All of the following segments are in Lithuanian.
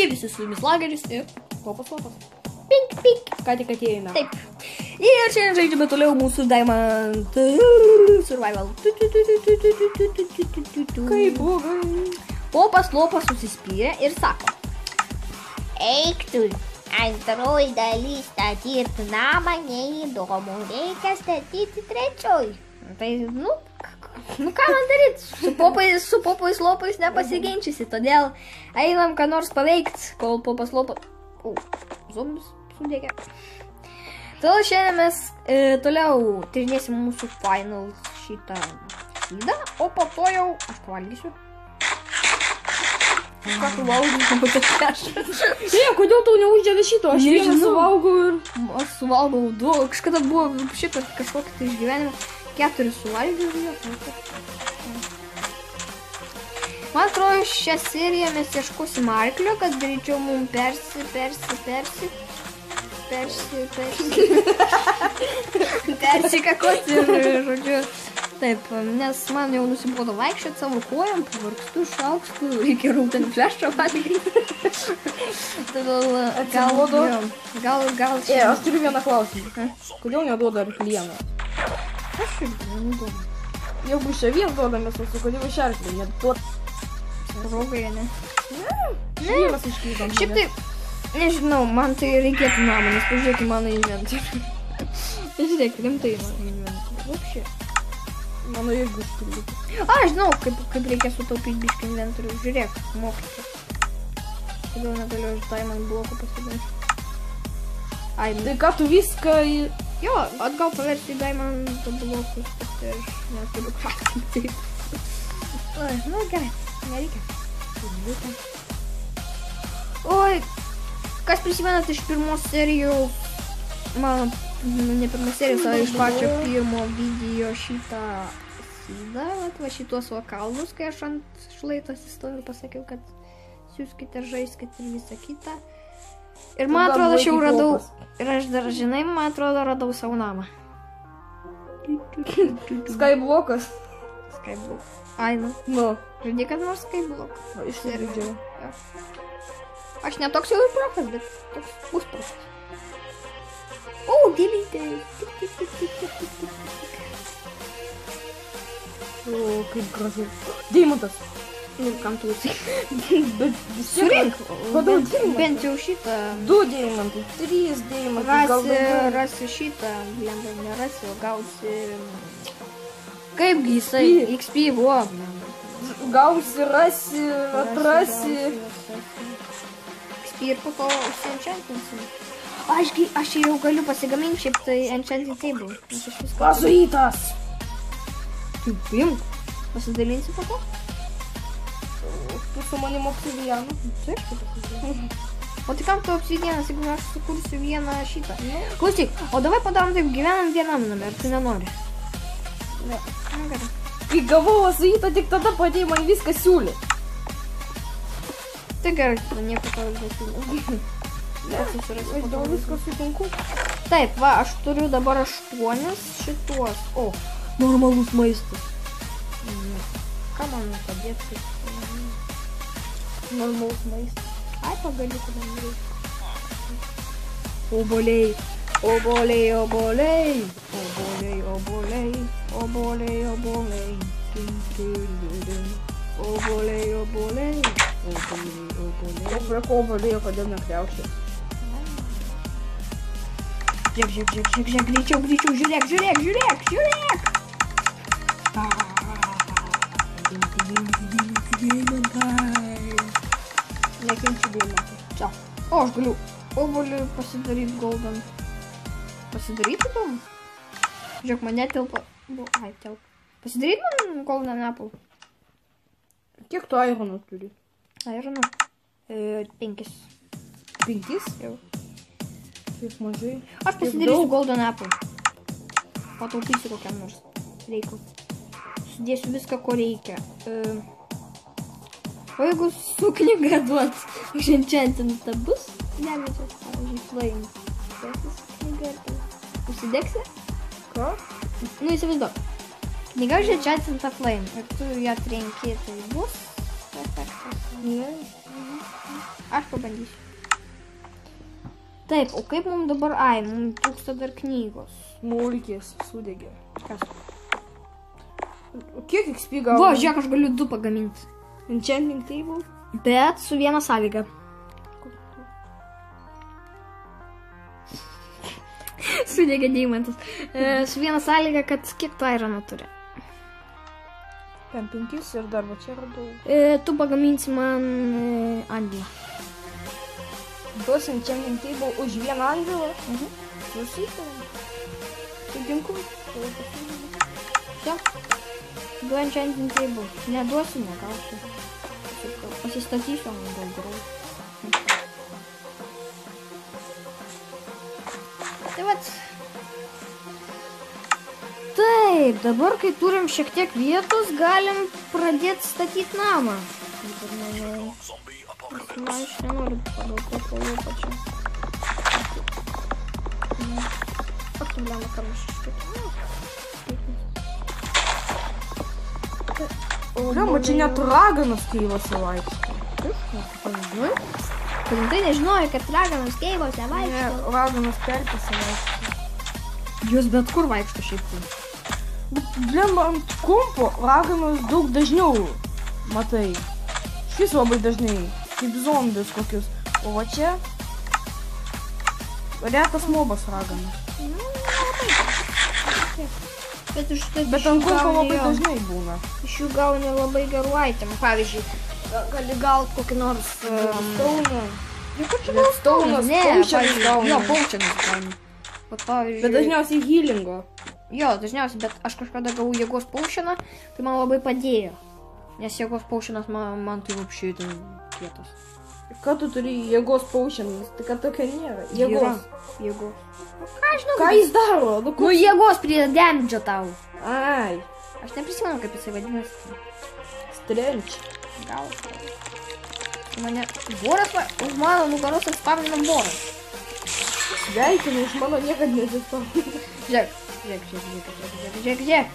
Sveiki visi su jumis Lageris ir Lopas. pink, pink. Ką tik atėjome. Taip. Ir šiandien žaidžiame toliau mūsų Diamond Survival. Kaip blogai. Lopas susispyrė ir sako. Eik tu, antroji dalis statyti namą neįdomu, reikia statyti trečioj. Tai, ką man daryti? Su popais lopais nepasiginčysi, todėl einam ką nors paveikti, kol popas lopas... Zombis sudėgia. Todėl šiandien mes toliau tyrinėsim mūsų final šitą skydą, o po to jau aš pavalgysiu. Ką tu valgai, kaip atešas? Kodėl tau neuždėda šito? Aš vieną suvalgau ir... Aš suvalgau 2, kažkada buvo šitą kažkokį tai išgyvenimą. 4 suvalgiau ir man atrodo, šią seriją mes ieškosim arklio, kad greičiau mums persikakoti ir, žodžiu, taip, nes man jau nusibodo vaikščioti savo kojom, pavargstu, šaukstu, reikia rūtinį flešą valgyti. Gal čia... Aš turiu vieną klausimą. Kodėl neduoda arklieną? Aš irgi neduodu. Jeigu iš avies duodamės, kodėl iš arklio neduoda? Rogai, ne? Vienas išklydom. Šiaip tai, nežinau, man tai reikėtų namą, nes pažiūrėk į mano inventorių. Žiūrėk, rimtai mano inventorių. Vapšė. Mano irgi išklydų. Žinau, kaip reikia sutaupyti biškį inventorių. Žiūrėk, mokykis. Kodėl negaliu aš Diamond bloką pasidaryti? Tai ką tu viską į... Jo, atgal paversti Diamond blokus, tai aš neturiu kratinti taip. Gerai. Nereikia. Oi, kas prisimenat iš pirmos serijos, mano, ne pirmos serijos, o iš pačio pirmo video šitą sydą, va šitos kalnus, kai aš ant šlaitos įstojau ir pasakiau, kad siūskite, žaiskite ir visą kitą. Ir man atrodo, aš jau radau, ir aš dar, žinai, man atrodo, radau savo namą. Skyblokas. Skyblock. Žaidė, kad nors Skyblock. Iš serijų. Aš ne toks jau ir profas, bet toks pusprofas. Gėlytė. Kaip gražu. Deimantas. Kam tu esi? Bet visi... Kodėl deimantas? Bent jau šitą. 2 deimantai, 3 deimantai. Rasi šitą, nerasi, o gausi... Kaipgi jisai? XP buvo. Gausi, rasi, atrasi. XP ir po to užsienčantinsim. Aš jau galiu pasigaminti šiaip tai enchanting table. Pazuitas. Tu pimk. Pasidalinsi po to? Tu su manim obsidianu. Taip, o tai kam tu obsidianas, jeigu aš sukursiu vieną šitą? Klausyk, o davai padarom taip, gyvenam vienam name, ar tu nenori? Ne. Gerai. Kai gavau azuitą, tik tada padėjai man viską siūlį. Tai gerai, tada nieko tau nesiūliau. Aš dėl visko sutinku. Taip, va, aš turiu dabar 8 šituos. Normalus maistas. Ką man padėti? Normalus maistas. Pagaliuku man reikia. Obuoliai. Obuoliai. Obuoliai. O prie ko obuoliai, kodėl nekriaušė? Žiūrėk, greičiau, žiūrėk! Nekenčiu deimantai. Čia. Aš galiu obuoliui pasidaryti golden. Pasidaryti tom? Žiūrėk, man netelpa. Telpa. Pasidaryti man golden apple. Kiek tu ironų turi? Ironų? 5. 5? Jau. Taip mažai. Aš pasidarysiu golden apple. Pataupysiu kokiam nors reikalui. Sudėsiu viską, ko reikia. O jeigu su knyga duot už enchantintą bus? Dėmėčias, pavyzdžiui, flame. Dėsis knyga ir ten. Užsidegsi? Ką? Įsivaizduok. Knyga už enchantintą flame. Ir tu ją trenki, tai bus efektas. Ne. Aš pabandysiu. Taip, o kaip mums dabar, mums trūksta dar knygos. Mulkis sudegė. Kas? Kiek XP gauni? Va, žiūrėk, aš galiu 2 pagaminti. Enchanting table? Bet su viena sąlyga. Sudegė deimantas. Su viena sąlyga, kad kiek tu irono turi. 5 ir dar va čia radau. Tu pagaminsi man anglą. Duos enchanting table už vieną angelą? Susitarėm. Sutinku. Čia. 2 enchanting table. Neduosiu, negausiu. Pasistatysiu ant daugiau. Tai vat. Taip, dabar kai turim šiek tiek vietos, galim pradėti statyti namą. Man aš nenoriu pagal kopalų pačią. Patumliam, kam aš Lemba, čia net raganas keivose vaikšto. Pavyzdžiui. Kodėl tai nežinojai, kad raganas keivose vaikšto? Ne, raganas pelkėse vaikšto. Jūs bet kur vaikšto šiaip tai. Lemba, ant kompo raganas daug dažniau matai. Šis labai dažnai. Kaip zombius kokius. O va čia retas mobas raganas. Bet ant kompo labai dažnai būna. Iš jų gauni labai gerų itemų. Pavyzdžiui, gali gauti kokį nors Stauną. Staunas, ne, paučiamis gauni. Jo, paučiamis gauni. Bet dažniausiai healingo. Jo, dažniausiai, bet aš kažkada gavau jėgos paušiną, tai man labai padėjo. Nes jėgos paušinas man tai vapšiai ten kietas. Ką tu turi jėgos paušinas? Tai kad tokia nėra. Jėgos. Jėgos. Ką žinau? Ką jis daro? Nu jėgos prie damage tau. Ai. Aš neprisimenu, kaip jisai vadinasi. Strench. Gal. Mane boras, už mano nugaros atspavnina boras. Sveikinu, iš mano niekad nesispavnina. Žiūrėk.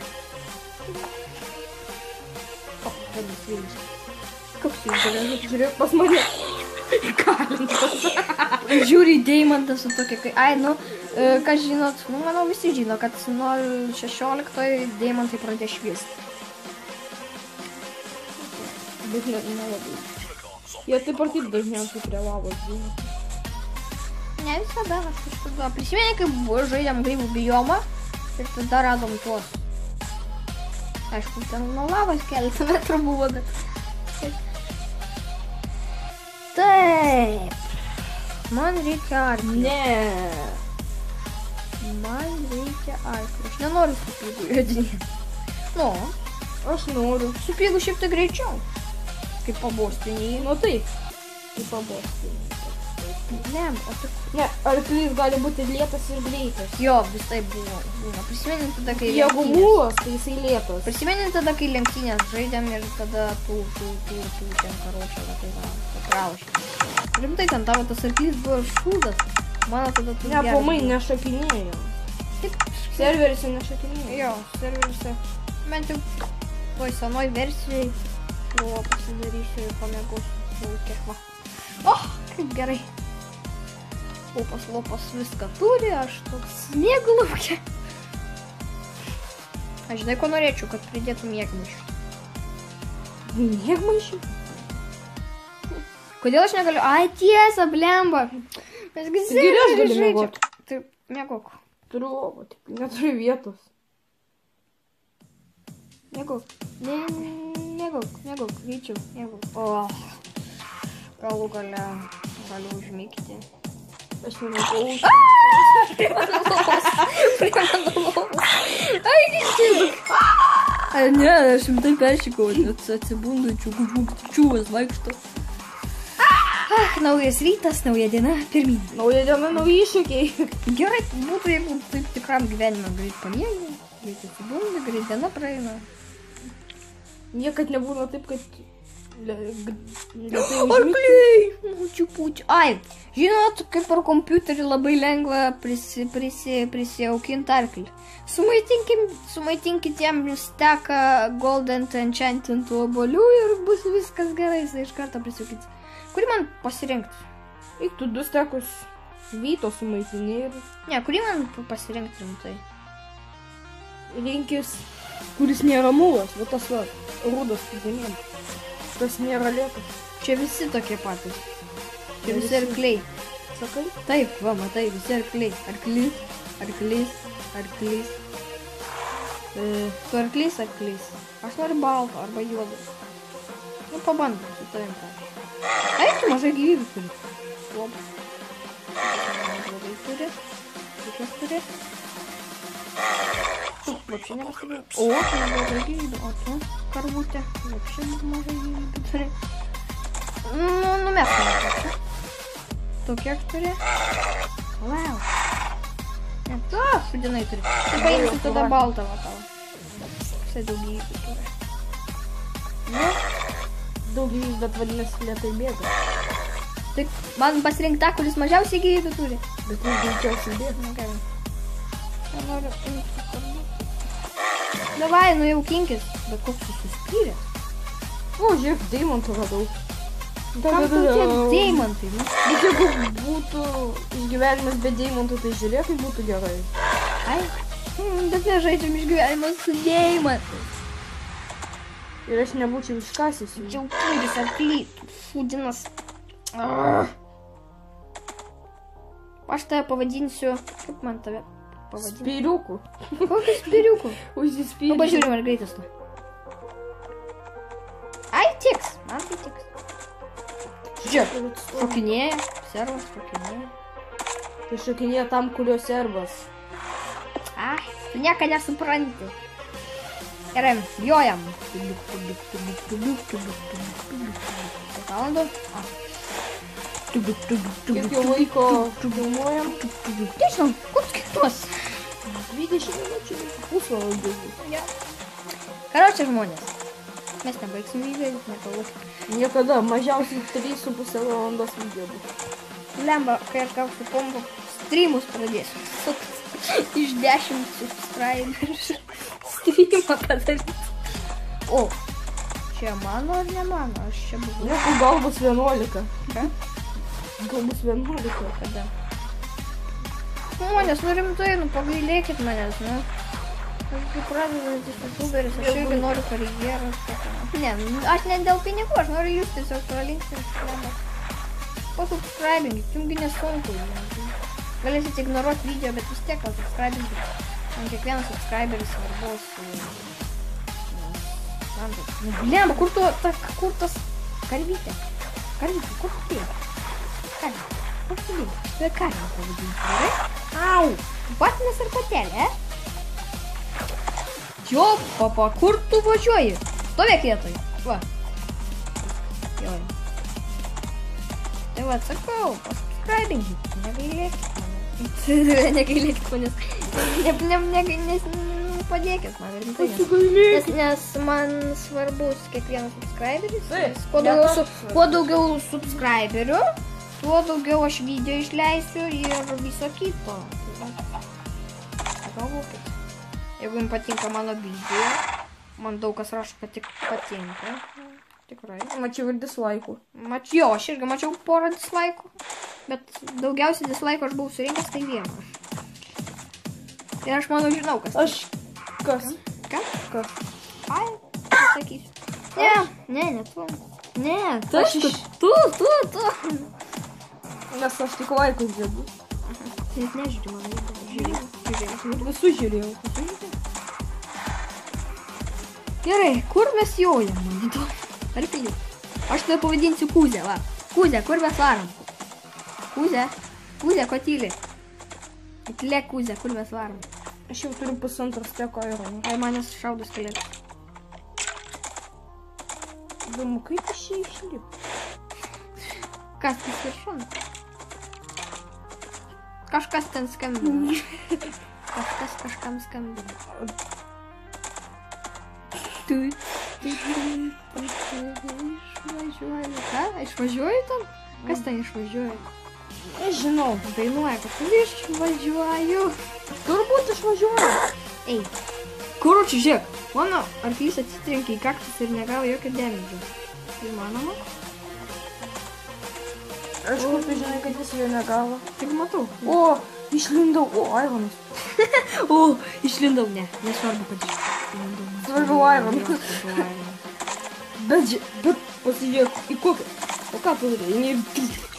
O, vadis Vilnius. Koks jis žiūrėk? Žiūrėk pas mane. Kalintas. Žiūri į deimantą su tokia, kai... Ai, kas žinot, manau visi žino, kad nuo 16 deimantai pradėjo šviesti. Bet nelabai. Jie taip ar taip dažniausiai prie lavos būna. Ne visada, aš kažkada. Prisimeni, kai žaidėm grybų biomą ir tada radom tuos. Aišku, ten nuo lavos keletą metrų buvo, bet... Taip. Man reikia arklio. Ne. Man reikia arklio. Aš nenoriu supygų jodinėti. Nu, aš noriu. Supygų šiaip tai greičiau. Kaip pabostinį. Nu taip. Kaip pabostinį. Ne, o tu... Ne, arklys gali būti lėtas ir greitas. Jo, vis taip buvo. Prisimenim tada, kai jeigu buvo, tai jisai lėtas. Prisimenim tada, kai lenktynės žaidėm ir tada tų ten karočią, tai va, papraušė. Rimtai, ten tavo tas arklys buvo šūdas. Mano tada tu gerai. Ne, pomai nešakinėjo. Taip. Serveriuose nešakinėjo. Jo, serveriuose. Bent jau toj senoj versijai. Buvo pasidarysiu ir pamėgosiu lauke. Oh, kaip gerai. Lopas viską turi, aš toks mėgų laukia. Aš žinai, ko norėčiau, kad pridėtų mėgmaišių. Mėgmaišių? Kodėl aš negaliu? Ai, tiesa, blemba. Mes giliau gali mėgoti. Taip, mėgok. Turiu lovą, tik neturiu vietos. Mėgok. Mėgok, greičiau, mėgok. O, galų gale galiu užmygti. Aš nemėgau. Prie mano lovos. Ai, neštik. Ai, ne, aš rimtai peršikau, atsibundu, čiūvas vaikšto. Naujas rytas, nauja diena, pirmyn. Nauja diena, nauji iššūkiai. Gerai būtų, jeigu taip tikram gyvenime greit pamiegi, greit atsibundi, greit diena praeina. Niekad nebūna taip, kad... Arkliai! Čiupūčiu. Ai, žinot, kaip per kompiuterį labai lengva prisijaukinti arklį. Sumaitinkit jam steką golden enchantintų obuolių ir bus viskas gerai, jis iš karto prisijaukins. Kurį man pasirinkti? Eik tu 2 stekus vyto sumaitinė ir Ne, kurį man pasirinkti rimtai? rinkis, kuris nėra mulas, bet tas va, rudas pidėmėm. Tas nėra lėtas. Čia visi tokie patys. Čia Ne visi visi. arkliai. Sakai? Taip, va, matai, visi arkliai. Arklys. Tu arklys. Aš noriu balto arba juodo. Nu, pabandom su tavim ką. Ai, tu mažai gyvybių turi. Labai. Labai turi. Kiek turi? Tu, vapšė nepastebėjau. O, tu neblogai gyvybių. O tu, karvutė. Vapšė mažai gyvybių turi. Numesk mane čia. Tu kiek turi? Wow. Ne, tu šudinai turi. Tu paimsi tada baltą va tavo. Visai daug gyvybių turi. Nu, Daug gyvybių, bet vadinasi lėtai bėga. tai man pasirink tą, kuris mažiausiai gyvybių turi. Bet jis greičiausiai bėga. Na gerai. Aš noriu imti kardu. Davai, nu jau kinkis. Bet koks susispyręs. O, žiūrėk, deimantų radau. Kam tu tiek deimantai? Nu? Bet jeigu būtų išgyvenimas be deimantų, tai žiūrėk, kaip būtų gerai. Ai. Bet nežaidžiam išgyvenimą su deimantais. Ir aš nebūčiau iškasęs jų. Džiaugsmingas arklys. Fudinas. Aš tave pavadinsiu. Kaip man tave pavadinti? Spyriukų. Kokiu spyriuku? Užsispyriukų. Nu, pažiūrim, ar greitas tu. Ai, tiks. Man tai tiks. Žiūrėk, šokinėja. Servas šokinėja. Tai šokinėja tam, kurio servas. Ai, tu nieko nesupranti. Gerai, jojam. Valandų? Kiek jau laiko filmuojam? Nežinau, koks kitos? 20 minučių, pusvalandį. Karočią žmonės. Mes nebaigsim video, nepalaukit. Niekada, mažiausiai 3,5 valandos video bus. Lemba, kai aš gausiu pompą, streamus pradėsiu. Iš 10 subscriberių streamą padaryti. O, čia mano ar ne mano? Aš čia buvau. Ne, gal bus 11. Ką? Gal bus 11. Kada? Žmonės, nu rimtai, nu pagailėkit manęs, nu. Aš kaip pradedantis youtuberis, aš irgi noriu karjeros. Ne, aš ne dėl pinigų, aš noriu jūs tiesiog pralinkstinti. Po subscribingit, jums nesunku. Galėsit ignoruoti video, bet vis tiek subscribingit. Man kiekvienas subscriberis svarbus. Lemba, kur tas karvytė? Karvytė, kur tu dėjai? Karvytė, kur tu dėjai? Tu karvytę pavadinti, gerai? Au, patinas ir patelė, Jo, papa, kur tu važiuoji? Stovėk vietoj. Va. Jo. Tai va, sakau, pasubscribinkit, negailėkit manęs. Negailėkit manęs. Padėkit man. Nes man svarbus kiekvienas subscriberis. Kuo daugiau subscriberių, tuo daugiau aš video išleisiu ir viso kito. Galvokit. Jeigu jums patinka mano video, man daug kas rašo, kad tik patinka. Tikrai. Mačiau ir dislaikų. Jo, aš irgi mačiau porą dislaikų, bet daugiausiai dislaikų aš buvau surinkęs tai vieną. Ir aš manau žinau, kas. Aš kas? Ką? Kas? Ai, pasakysiu. Ne, tu. Ne, tu. Nes aš tik laikus žiūriu. Net nežiūriu, man žiūrėjau. Visų žiūrėjau. Gerai, kur mes jojam, man įdomu? Arklį. Aš tave pavadinsiu Kūzė, va. Kūzė, kur mes varom? Kūzė, ko tyli? Atlėk Kūzė, kur mes varom? Aš jau turiu 1,5 steko ironų. Ai, manęs šaudas kelias. Įdomu, kaip iš čia išlipo? Kas tas viršon? Kažkas ten skambina. Kažkas kažkam skambina. Tu išvažiuoju. Ką? Išvažiuoju tam? Kas ten išvažiuoja? Nežinau. Dainuoja, kad išvažiuoju. Turbūt išvažiuoju. Ei. Kuručiu, žiūrėk. Mano arklys atsitrenkė į kaktus ir negavo jokio demidžio. Įmanoma? Aš kur tu žinai, kad jis jo negavo? Tik matau. O, išlindau. O, Ironas. O, išlindau, ne. Nesvarbu, kad išlindau. Svarbu Ironas. Bet pasižiūrėk, į kokią. O ką tu darai?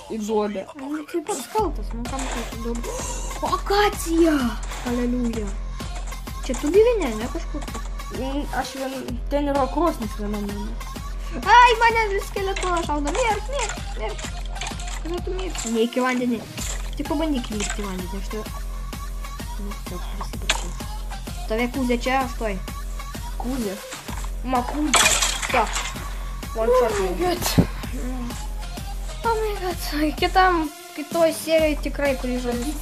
Į duobę. Nu, tai pats kaltas, man kam tai duobė. O, akacija! Aleliuja. Čia tu gyveni, ne kažkur? Aš ten yra krosnis vienam name. Ai, mane skeletoną šaudo. Mirk. Kada tu mirksi? Ne iki vandenį. Tik pabandyk įlipti į vandenį. Aš tave... Nu, taip, prisiprašau. Tave kūzė čia, aš toj. Kūzė? Ma kūzė. Ką? One shot. Oh my god. Kitoj serijai tikrai, kurį žodžiu,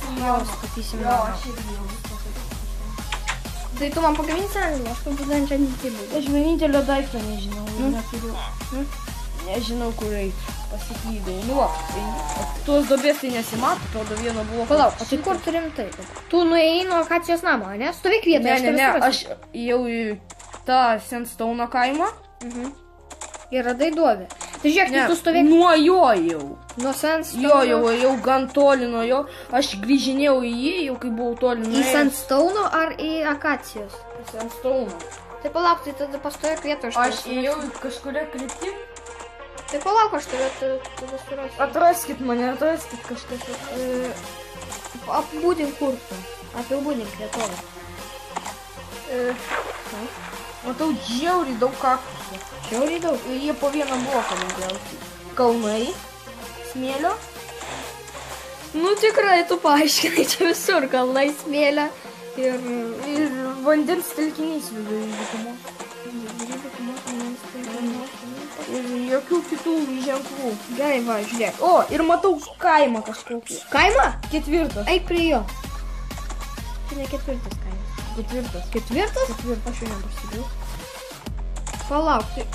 statysim. Aš irgi jau. Tai tu man pagaminti sandėlį, aš tu būtent čia netibau. Aš vienintelio daikto nežinau, neturiu. Nežinau, kur eiti. Pasiklydau. Nu, tuos duobės tai nesimato, atrodo vieno buvo. Palauk, o tai kur turim tai? Tu nuėjai nuo akacijos namo, ne? Stovėk vietoje, Ne, aš jau į tą Sandstone kaimą. Ir radai duobę. Tai žiūrėk, tai tu stovėk... Nuo jo jau. Nuo Sandstone. Jau gan toli nuo jo. Aš grįžinėjau į jį, jau kai buvau toli nuo Į Sandstone ar į akacijos? Į Sandstone. Tai palauk, tai tada pastovėk vietoje. Aš ėjau į kažkuria kryptį. Tai palauk, aš tada surasiu. Atraskit mane, atraskit kažkas. Apbūdink kur tu. Apibūdink vietovę. Matau žiauriai daug kaktusų. Žiauriai daug. Ir jie po vieną bloką daugiausiai. Kalnai, smėlio. Nu tikrai, tu paaiškinai, čia visur kalnai, smėlė ir vandens telkinys viduje dykumos. Ir jokių kitų ženklų. Gerai, va, žiūrėk. O, ir matau kaimą kažkokį. Kaimą? Ketvirtas. Eik prie jo. Čia ne ketvirtas kaimas. Ketvirtas. Ketvirtas? Ketvirtas. Aš jau nepasigiau. Palauk, tai...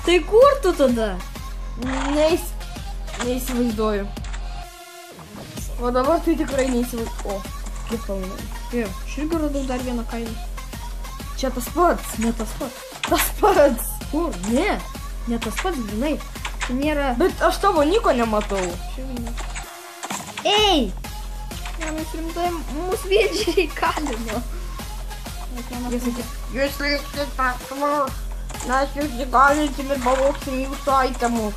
Tai kur tu tada? Neįsivaizduoju. O dabar tai tikrai neįsivaizduoju. O, kaip kalnai. Jo, aš irgi radau dar vieną kaimą. Čia tas pats. Ne tas pats. Tas pats. Kur? Ne. Ne tas pats, žinai. Tai nėra... Bet aš tavo nieko nematau. Ei! Ne, mes rimtai mus vėdžiai kalino. Jūs liksit pas mus. Mes jūs įgalinsim ir pavoksim jūsų itemų.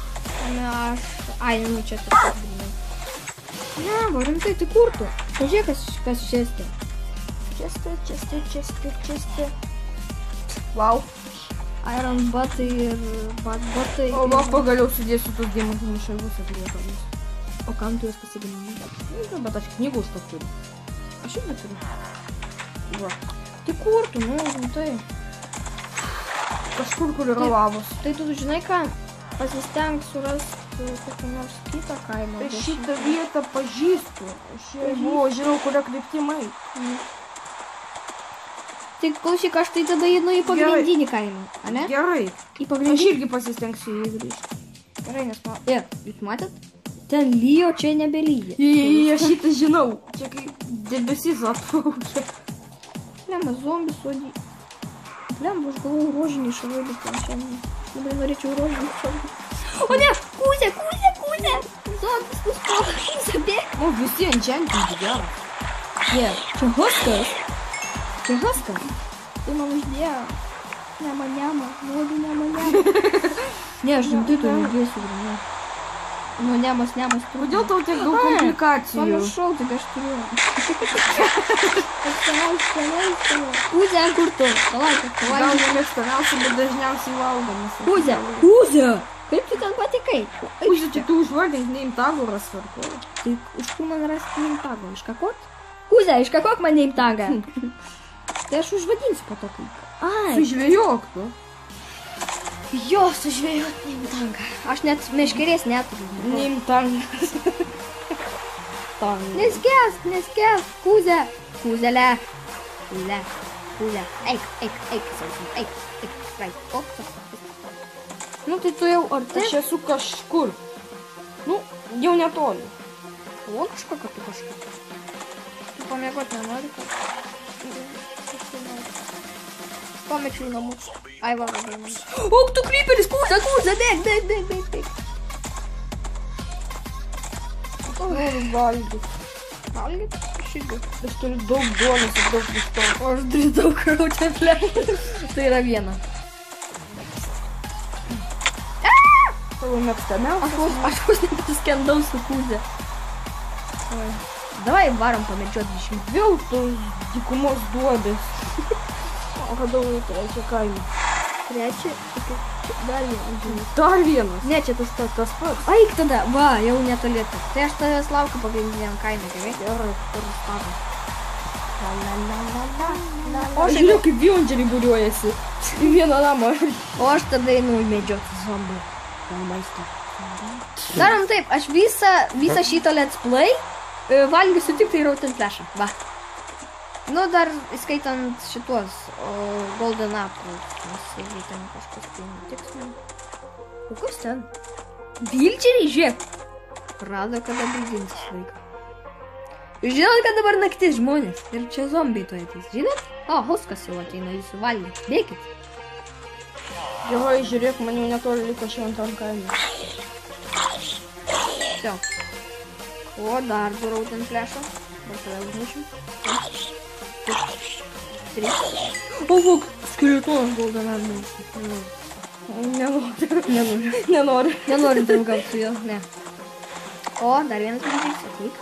Ne, aš... Ai, nu čia tas pats, žinai. Ne, va, rimtai, tai kur tu? Pažiūrėk, kas čestė. Čestė. Wow. Iron batai ir batai. O va, pagaliau sudėsiu tus diamantinius šarvus atliekamus. O kam tu juos pasigaminai? Nežinau, bet aš knygų už to turiu. Aš irgi turiu. Va. Tai kur tu, nu, rimtai? Kažkur, kur yra lavos. Tai tu žinai ką? Pasistenk surasti kokį nors kitą kaimą. Aš šitą vietą pažįstu. Aš jau buvau, žinau, kurią kryptimai. Tai klausyk, aš tai tada einu į pagrindinį kaimą, ane? Gerai. Į Aš pagrindinį. irgi pasistengsiu jį grįžti. Gerai, nes man... Jūs matėt? Ten lyjo, čia nebelyja. Aš šitą žinau. Čia kaip debesys atplaukia. Lemba, zombis sodį. Lemba, aš galvoju rožinį šavalį ten šiandien. Labai norėčiau rožinį šavalį. O ne, kūzė! Zombis nusprogo, kūzė bėg. O, visi enchantingi geras. Ne, čia hoskas. Tai man uždėjo. Nema, noriu nema. Ne, aš rimtai to uždėsiu, ne. Nu, nemas turiu. Kodėl tau tiek daug komplikacijų? Pamiršau, tik aš turiu. Kūzė, kur tu? Gal nemėgstamiausiai, bet dažniausiai valgomas. Kūzė! Kaip tu ten patikai? Kūzė, tai tu užvardink neimtagoras svarbu. Tai iš kur man rasti neimtagą? Iškakot? Kūzė, iškakok man neimtagą. Tai aš užvadinsiu po to kaip. Ai. Sužvėjok tu. Jo, sužvėjot neimtagą. Aš net meškerės neturiu. Neimtagas. Neskęsk, Kūzė. Kūzelė. Eik. Nu, tai tu jau arti? Aš esu kažkur. Nu, jau netoli. Logiška, kad tu kažkur. Tu pamėgot nenori, kad... Pamečiau į namus. Ai, va. O, tu kryperis, Kūzė, bėg. Noriu valgyti. Valgyt? Aš irgi. Aš turiu daug duonos ir daug visko. O aš turiu daug rautin flešų. Tai yra viena. Tavo mėgstamiausias. Aš vos nepasiskendau su kūze. Davai varom pamedžiot 20. Vėl tos dykumos duobės. O radau trečią kaimą. Trečią? Dar vienas. Dar vienas. Ne, čia tas pats. Eik tada, va, jau netolėtų. Tai aš tavęs laukiu pagrindiniam kaime, gerai? Gerai, kur statas. O aš Žiūrėk, kaip viondžiai būriuojasi į vieną namą. O aš tada einu medžioti zombį. Maisto. Darom taip, aš visą šitą let's play valgysiu tik tai rautin flešą. Va. Nu, dar įskaitant šituos golden apples. Nes jeigu ten kažkas tai nutiks man. O kas ten? Vilčeriai, žiūrėk. Rado, kada baigintis laiką. Žinot, kad dabar naktis žmonės. Ir čia zombiai to ateis. Žinot? O, Huskas jau ateina jūsų valgyti. Bėkit. Gerai, žiūrėk, man jau netoli liko šventam kaimui. Все. O, dar du rautin flešą. Dar tave užmušim. 3. O, vok, skeletonas golden apples. Nenoriu. Nenoriu draugauti su juo, ne. O, dar vienas medžiais, atvyk.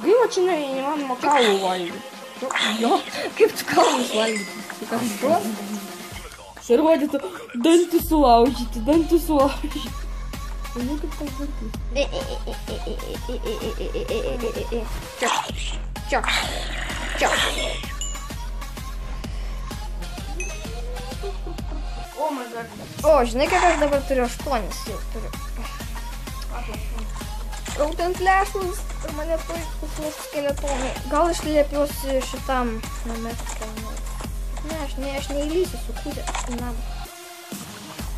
Gaila, čia neįmanoma kaulų valgyti. Jo, kaip tu kaulus valgyti? Tu kas šuo? Pasirodytų dantis sulaužyti. Nu, kaip tas dantis. Čia. Oh my god. O, žinai, kiek aš dabar turiu? 8 jau turiu. Rautin flešus ir mane tuoj puslus skeletonai. Gal aš liepiuosi šitam nametkiam. Ne, aš neįlysiu su kūdė į namą.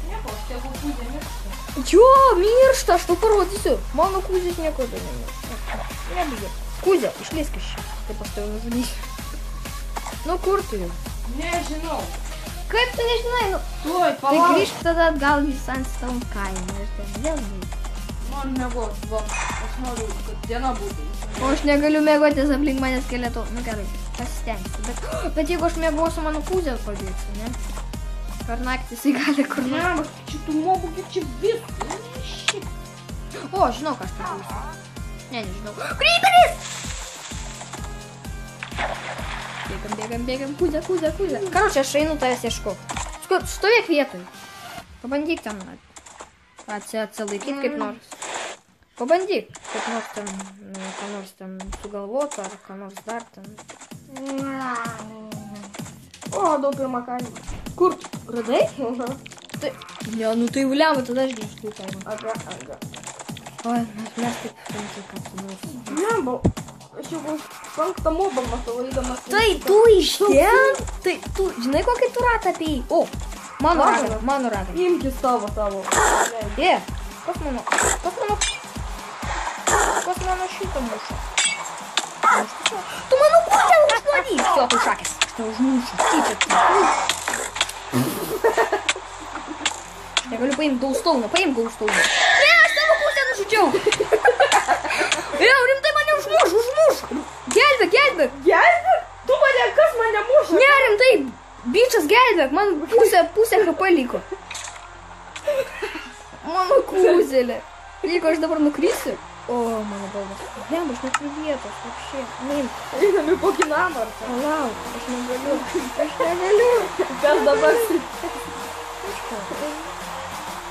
Nieko, aš tegu kūdė miršta. Jo, miršta, aš tau parodysiu. Mano kūdės niekada nemiršta. Nebijau. Kūdė, išleisk iš čia. Taip aš tave nužudysiu. Nu, kur tu jau? Nežinau. Kaip tu nežinai, nu? Tuoj, Tai palauk. grįžk tada atgal į Sandstone kaimą ir ten vėl neįs. Man mėgot, va. Aš noriu, kad diena būtų. O aš negaliu mėgotis aplink mane skeleto. Nu gerai, pasistengsiu. Bet jeigu aš mėgosiu, mano kūzė pabėgsiu, ne? Per naktį jisai gali kur Ne, nors. bet čia tu moku, kaip čia viską. O, žinau, ką aš padarysiu. Ne, nežinau. Kryperis! Bėgam, kūzė. Karočią, aš einu tavęs ieškok. Stovėk vietoj. Pabandyk ten atsilaikyti kaip nors. Pabandyk, kaip nors ten, ką nors ten sugalvoti, ar ką nors dar ten. O, daug pirmą kaimą. Kur tu? Radai? Tai, ne, nu tai uliamai, tada aš grįžtu į kaimą. Aga. Oi, mes taip, ką tu nors. Ne, aš jau buvau 5 mobą matau, eidamas. Tai tu iš ten? Tai tu, žinai, kokį tu ratą apėjai? O, mano ratą. Imkis tavo. Kas mano šitą muša? Tu mano kūdė užnuodyk, jo, tu šakės. Aš tau užmušiu, tyčia. Negaliu paimti gaustauną, paimk gaustauną. Ne, aš tavo kūdę nužudžiau. Jau, rimtai mane užmuš. Gelbėk. Gelbėk? Tu mane, kas mane muša? Ne, rimtai, bičas gelbėk, man pusė HP liko. Mano kūzelė. Jeigu aš dabar nukrysiu. O, mano galva. Ne, aš neturiu vietos, apšė. Neim. Einam į kokį namą. Palauk, aš negaliu. Kas dabar?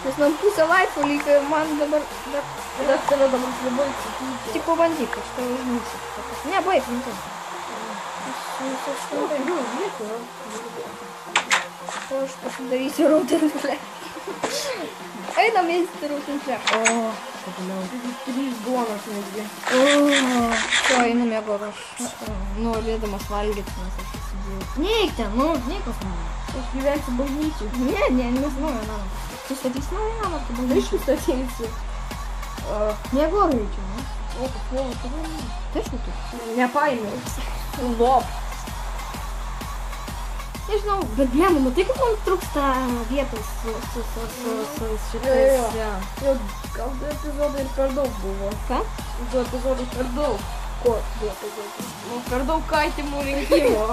Nes man pusė laifo liko ir man dabar... Aš tave dabar labai atsakyti. Tik pabandyk, aš tave užmušiu. Ne, baig, rimtai. Aš pasidarysiu rautin flešą. Einam mėgsti rautin flešą. O, pagaliau. 3 duonos netgi. Čia einu mėgot, aš norėdamas valgyti, nes aš įsidėjau. Neik ten, neik pas mane. Aš gyvensiu bažnyčiai. Ne, mes naują namą. Tu statys naują namą, tu bažnyčiai. Aišku, statysiu. Mėgo greičiau, ne? O, kas lovo, tu ne? Tai aišku tu. Nepaėmiau. Lop. Nežinau. Bet ne, matai, kaip man trūksta vietos su šitais. Jau gal 2 epizodai ir per daug buvo. Ką? 2 epizodai per daug. Ko 2 epizodai? Nu, per daug kaitimų rinkimo.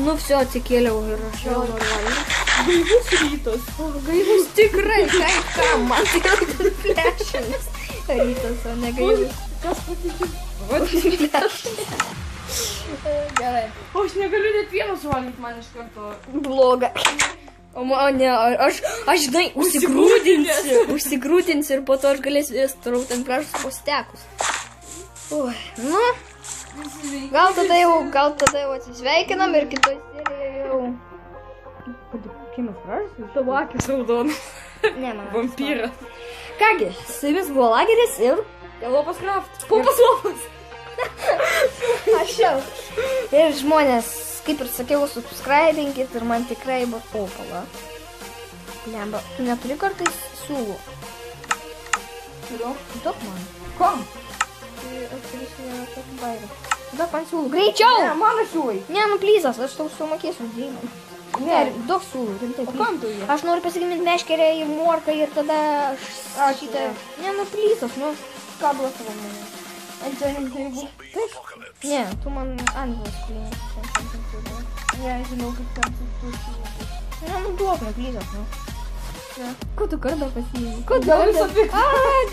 Nu, все, atsikėliau ir aš jau noriu valgyti. Gaivus rytas. Gaivus tikrai, kaip kam, man tai yra flešinis rytas, o ne gaivus. Kas patikė? Flešinis. Gerai. O aš negaliu net vieną suvalgyti man iš karto. Bloga. O ne, aš žinai, užsigrūdinsiu ir po to aš galėsiu jas toliau ten prašus pastekus. Nu, gal tada jau atsisveikinam ir kitoj serijoje jau... Kimas prašus? Tabakis raudonas. Ne, man. Vampyras. Kągi, su jumis buvo Lageris ir... Lopas Kraft. Popas Lopas. Aš jau. Ir žmonės, kaip ir sakiau, subscribinkit ir man tikrai bus popala. Lemba, tu neturi kartais siūlų? Turiu. Duok man. Kom? Aš turėsiu vieną tokį bairą. Duok man siūlų. Greičiau! Ne, mano siūlai. Ne, nu plyzas, aš tau sumokėsiu džymą. Ne, duok siūlų, rimtai. O kam tu jie? Aš noriu pasigaminti meškerę ir morką ir tada aš šitą... Ne, nu plyzas, nu. Ką duosi man? Taip? Ne, tu man antras klientas. Ne, žinau, kaip ten tu siūlai. Ne, nu duok man plyzas, nu. Ne. Ko tu kardą pasiėmė? Dėl viso pikto.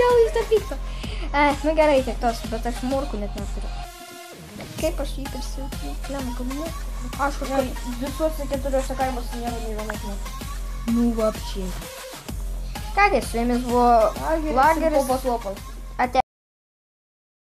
Dėl viso pikto. Nu gerai, tiek tos, bet aš morkų net neturiu. Kaip aš jį prisijaučiu? Ne, kad morkų. Aš kažkaip... Visuose 4 kaimuose nėra nei vienos morkos. Nu, vapšiai. Kągi, su jumis buvo Lageris ir Lageris. Popas Lopas.